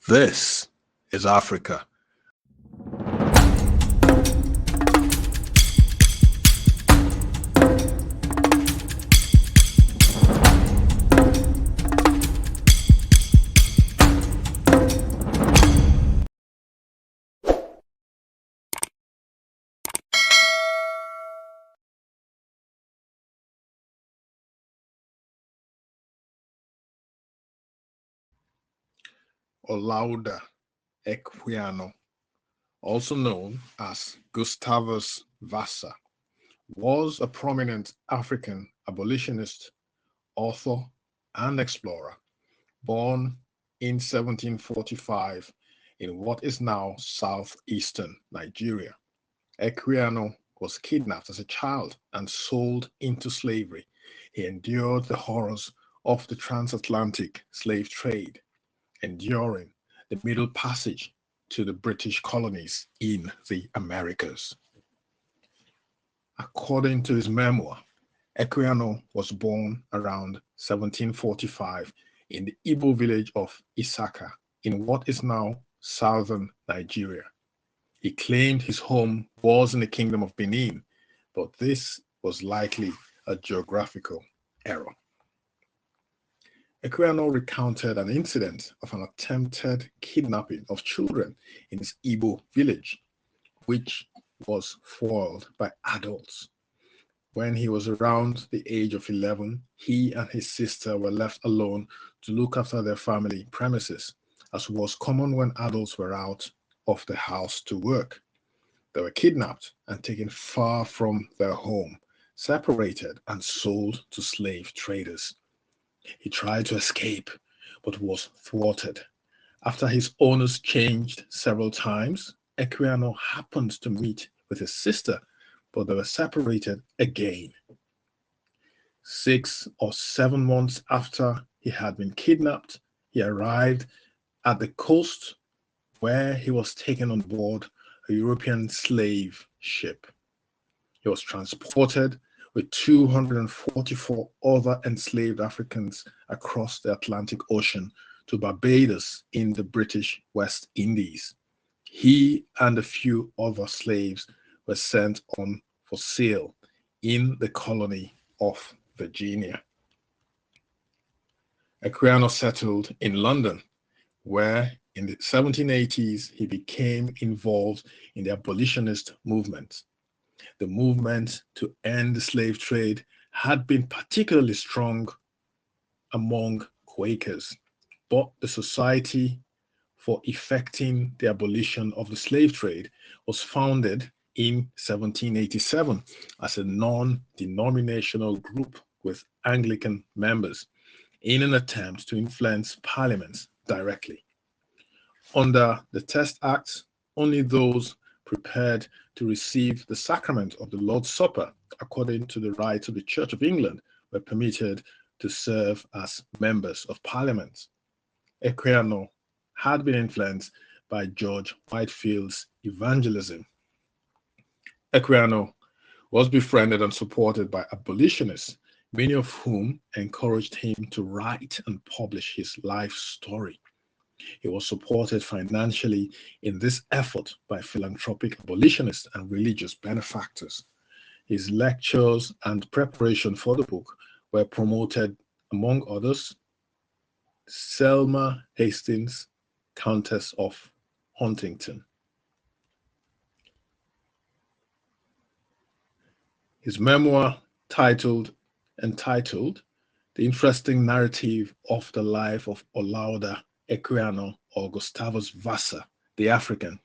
This is Africa. Olaudah Equiano, also known as Gustavus Vassa, was a prominent African abolitionist, author, and explorer, born in 1745 in what is now southeastern Nigeria. Equiano was kidnapped as a child and sold into slavery. He endured the horrors of the transatlantic slave trade, enduring the Middle Passage to the British colonies in the Americas. According to his memoir, Equiano was born around 1745 in the Igbo village of Isaka in what is now southern Nigeria. He claimed his home was in the Kingdom of Benin, but this was likely a geographical error. Equiano recounted an incident of an attempted kidnapping of children in his Igbo village, which was foiled by adults. When he was around the age of 11, he and his sister were left alone to look after their family premises, as was common when adults were out of the house to work. They were kidnapped and taken far from their home, separated and sold to slave traders. He tried to escape, but was thwarted. After his owners changed several times, Equiano happened to meet with his sister, but they were separated again. 6 or 7 months after he had been kidnapped, he arrived at the coast where he was taken on board a European slave ship. He was transported with 244 other enslaved Africans across the Atlantic Ocean to Barbados in the British West Indies. He and a few other slaves were sent on for sale in the colony of Virginia. Equiano settled in London, where in the 1780s he became involved in the abolitionist movement. The movement to end the slave trade had been particularly strong among Quakers, but the Society for Effecting the Abolition of the Slave Trade was founded in 1787 as a non-denominational group with Anglican members in an attempt to influence Parliament directly. Under the Test Act, only those prepared to receive the sacrament of the Lord's Supper, according to the rites of the Church of England, were permitted to serve as members of Parliament. Equiano had been influenced by George Whitefield's evangelism. Equiano was befriended and supported by abolitionists, many of whom encouraged him to write and publish his life story. He was supported financially in this effort by philanthropic abolitionists and religious benefactors. His lectures and preparation for the book were promoted, among others, Selma Hastings, Countess of Huntington. His memoir, entitled The Interesting Narrative of the Life of Olaudah Equiano or Gustavus Vassa, the African,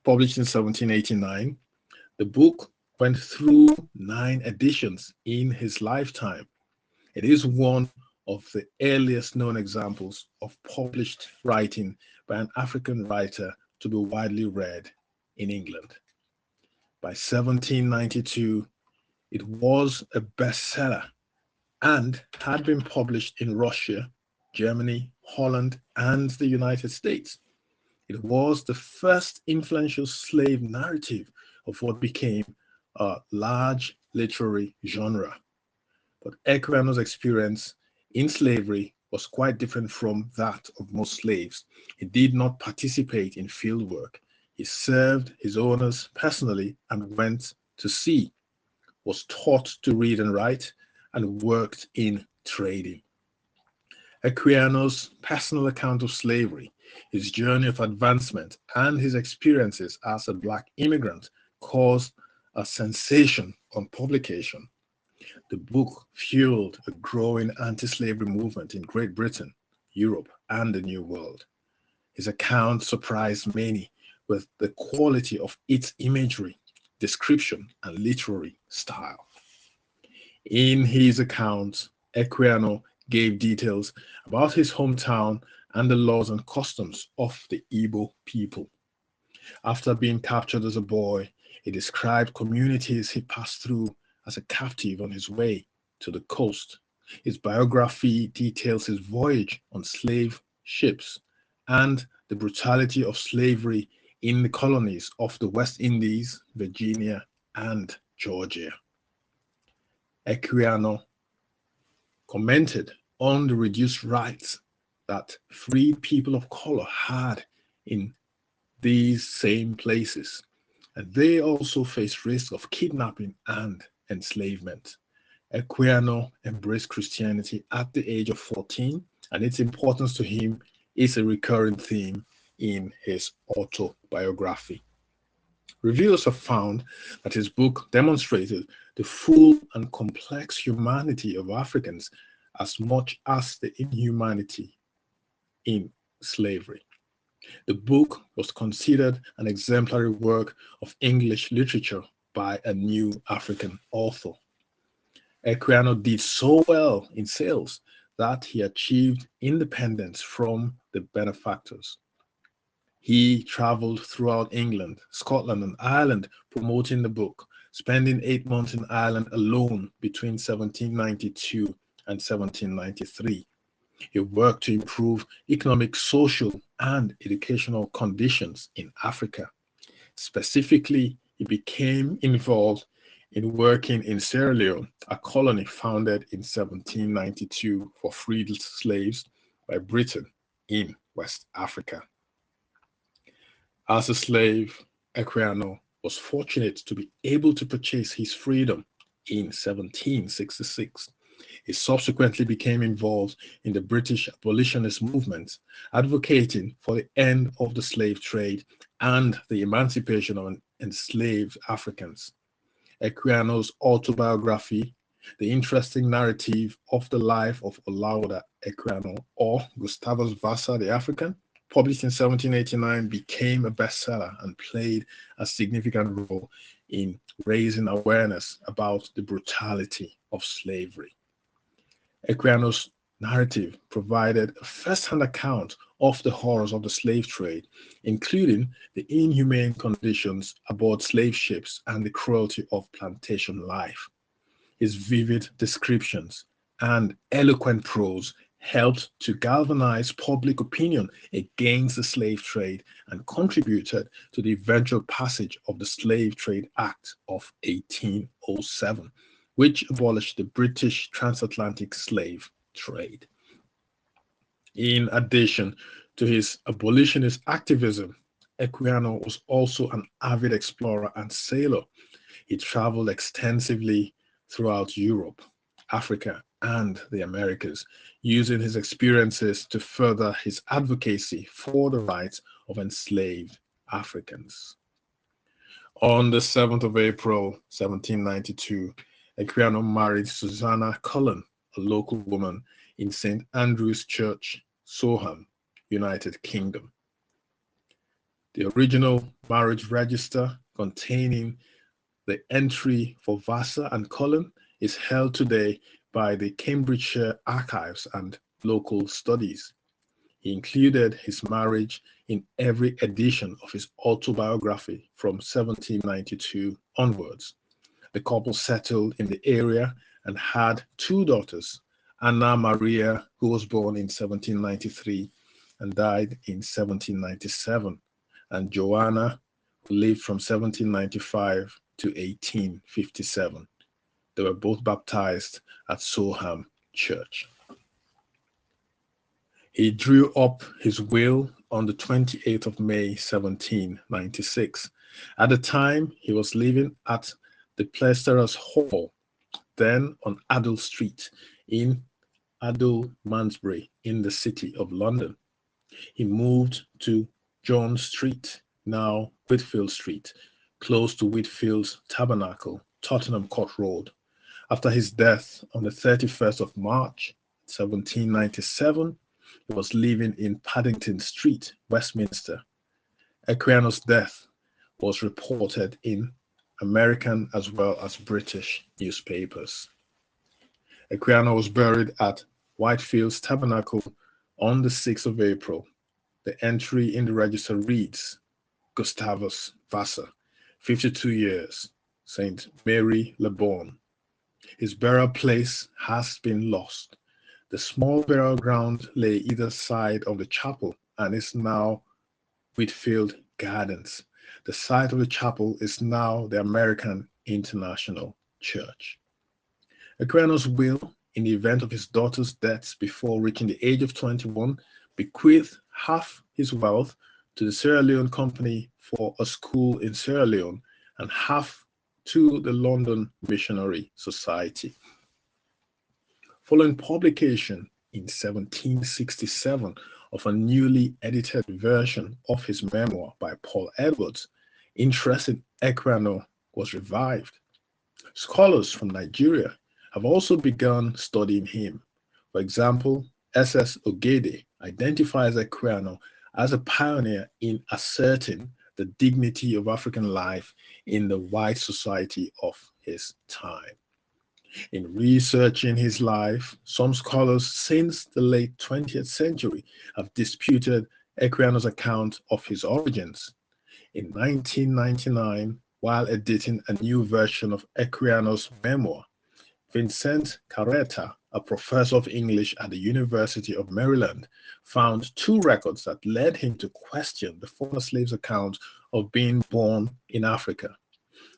published in 1789. The book went through 9 editions in his lifetime. It is one of the earliest known examples of published writing by an African writer to be widely read in England. By 1792, it was a bestseller and had been published in Russia, Germany, Holland, and the United States. It was the first influential slave narrative of what became a large literary genre. But Equiano's experience in slavery was quite different from that of most slaves. He did not participate in field work. He served his owners personally and went to sea, was taught to read and write, and worked in trading. Equiano's personal account of slavery, his journey of advancement, and his experiences as a Black immigrant caused a sensation on publication. The book fueled a growing anti-slavery movement in Great Britain, Europe, and the New World. His account surprised many with the quality of its imagery, description, and literary style. In his account, Equiano gave details about his hometown and the laws and customs of the Igbo people. After being captured as a boy, he described communities he passed through as a captive on his way to the coast. His biography details his voyage on slave ships and the brutality of slavery in the colonies of the West Indies, Virginia, and Georgia. Equiano commented on the reduced rights that free people of color had in these same places, and they also faced risk of kidnapping and enslavement. Equiano embraced Christianity at the age of 14, and its importance to him is a recurring theme in his autobiography. Reviewers have found that his book demonstrated the full and complex humanity of Africans as much as the inhumanity in slavery. The book was considered an exemplary work of English literature by a new African author. Equiano did so well in sales that he achieved independence from the benefactors. He traveled throughout England, Scotland, and Ireland promoting the book, spending 8 months in Ireland alone between 1792 and 1793. He worked to improve economic, social, and educational conditions in Africa. Specifically, he became involved in working in Sierra Leone, a colony founded in 1792 for freed slaves by Britain in West Africa. As a slave, Equiano was fortunate to be able to purchase his freedom in 1766. He subsequently became involved in the British abolitionist movement, advocating for the end of the slave trade and the emancipation of enslaved Africans. Equiano's autobiography, The Interesting Narrative of the Life of Olaudah Equiano, or Gustavus Vassa the African, published in 1789, became a bestseller and played a significant role in raising awareness about the brutality of slavery. Equiano's narrative provided a first-hand account of the horrors of the slave trade, including the inhumane conditions aboard slave ships and the cruelty of plantation life. His vivid descriptions and eloquent prose helped to galvanize public opinion against the slave trade and contributed to the eventual passage of the Slave Trade Act of 1807, which abolished the British transatlantic slave trade. In addition to his abolitionist activism, Equiano was also an avid explorer and sailor. He traveled extensively throughout Europe, Africa, and the Americas, using his experiences to further his advocacy for the rights of enslaved Africans. On the 7th of April, 1792, Equiano married Susanna Cullen, a local woman in St. Andrew's Church, Soham, United Kingdom. The original marriage register containing the entry for Vassa and Cullen is held today by the Cambridgeshire Archives and Local Studies. He included his marriage in every edition of his autobiography from 1792 onwards. The couple settled in the area and had two daughters, Anna Maria, who was born in 1793 and died in 1797, and Joanna, who lived from 1795 to 1857. They were both baptized at Soham Church. He drew up his will on the 28th of May, 1796. At the time, he was living at the Plesterers Hall, then on Adel Street in Adel-Mansbury in the City of London. He moved to John Street, now Whitfield Street, close to Whitfield's Tabernacle, Tottenham Court Road. After his death on the 31st of March, 1797, he was living in Paddington Street, Westminster. Equiano's death was reported in American as well as British newspapers. Equiano was buried at Whitfield's Tabernacle on the 6th of April. The entry in the register reads, Gustavus Vassa, 52 years, St. Mary Le Bonne. His burial place has been lost. The small burial ground lay either side of the chapel and is now Whitfield Gardens. The site of the chapel is now the American International Church. Equiano's will, in the event of his daughter's deaths before reaching the age of 21, bequeathed half his wealth to the Sierra Leone Company for a school in Sierra Leone and half to the London Missionary Society. Following publication in 1767 of a newly edited version of his memoir by Paul Edwards, interest in Equiano was revived. Scholars from Nigeria have also begun studying him. For example, S.S. Ogede identifies Equiano as a pioneer in asserting the dignity of African life in the white society of his time. In researching his life, some scholars since the late 20th century have disputed Equiano's account of his origins. In 1999, while editing a new version of Equiano's memoir, Vincent Carreta, a professor of English at the University of Maryland, found two records that led him to question the former slave's account of being born in Africa.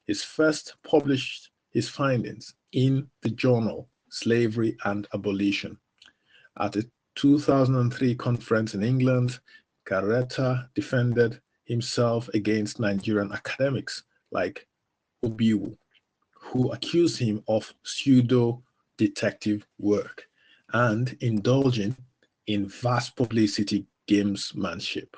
He first published his findings in the journal Slavery and Abolition. At a 2003 conference in England, Carreta defended himself against Nigerian academics like Obiwu, who accused him of pseudo-detective work and indulging in vast publicity gamesmanship.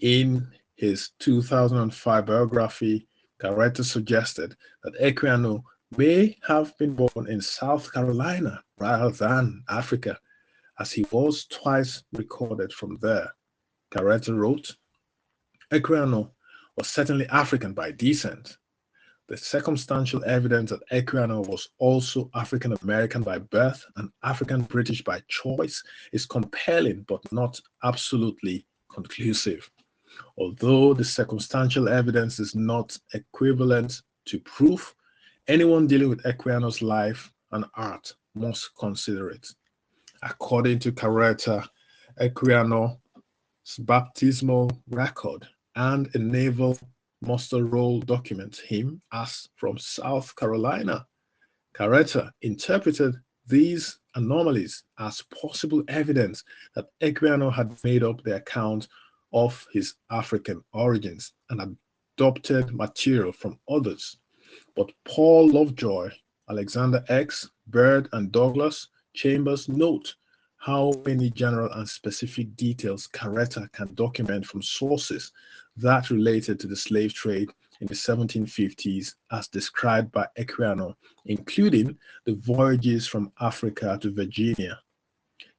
In his 2005 biography, Carreta suggested that Equiano may have been born in South Carolina rather than Africa, as he was twice recorded from there. Carreta wrote, Equiano was certainly African by descent. The circumstantial evidence that Equiano was also African American by birth and African British by choice is compelling but not absolutely conclusive. Although the circumstantial evidence is not equivalent to proof, anyone dealing with Equiano's life and art must consider it. According to Carreta, Equiano's baptismal record and a naval muster roll document him as from South Carolina. Carreta interpreted these anomalies as possible evidence that Equiano had made up the account of his African origins and adopted material from others. But Paul Lovejoy, Alexander X, Bird, and Douglas Chambers note how many general and specific details Carreta can document from sources that related to the slave trade in the 1750s as described by Equiano, including the voyages from Africa to Virginia,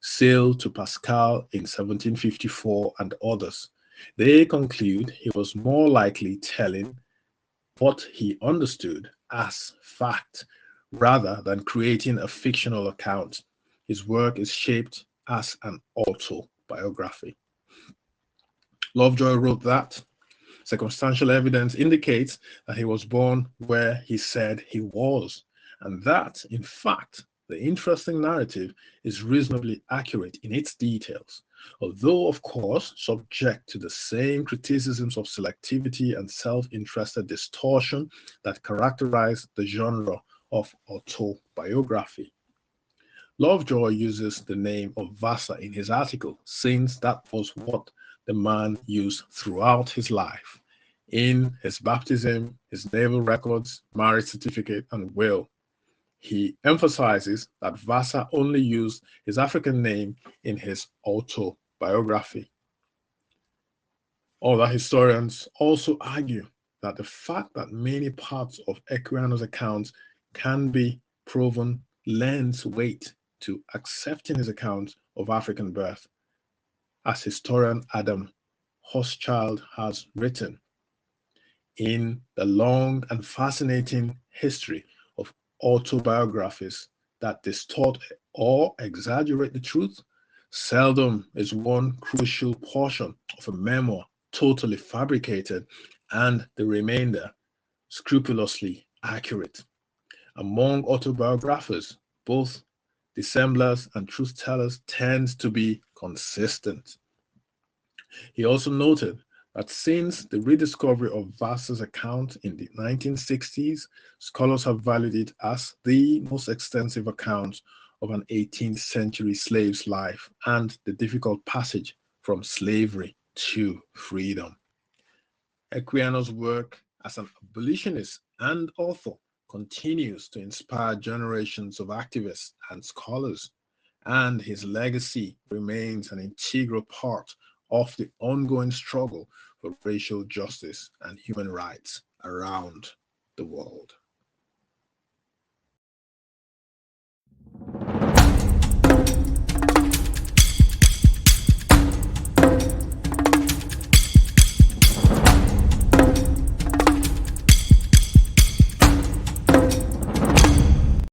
sail to Pascal in 1754, and others. They conclude he was more likely telling what he understood as fact rather than creating a fictional account. His work is shaped as an autobiography. Lovejoy wrote that circumstantial evidence indicates that he was born where he said he was, and that, in fact, the interesting narrative is reasonably accurate in its details, although, of course, subject to the same criticisms of selectivity and self-interested distortion that characterize the genre of autobiography. Lovejoy uses the name of Vassar in his article, since that was what the man used throughout his life. In his baptism, his naval records, marriage certificate, and will, he emphasizes that Vassar only used his African name in his autobiography. Other historians also argue that the fact that many parts of Equiano's accounts can be proven lends weight to accepting his account of African birth. As historian Adam Hochschild has written, in the long and fascinating history of autobiographies that distort or exaggerate the truth, seldom is one crucial portion of a memoir totally fabricated and the remainder scrupulously accurate. Among autobiographers, both dissemblers and truth tellers tend to be consistent. He also noted that since the rediscovery of Vassar's account in the 1960s, scholars have valued it as the most extensive account of an 18th century slave's life and the difficult passage from slavery to freedom. Equiano's work as an abolitionist and author continues to inspire generations of activists and scholars, and his legacy remains an integral part of the ongoing struggle for racial justice and human rights around the world.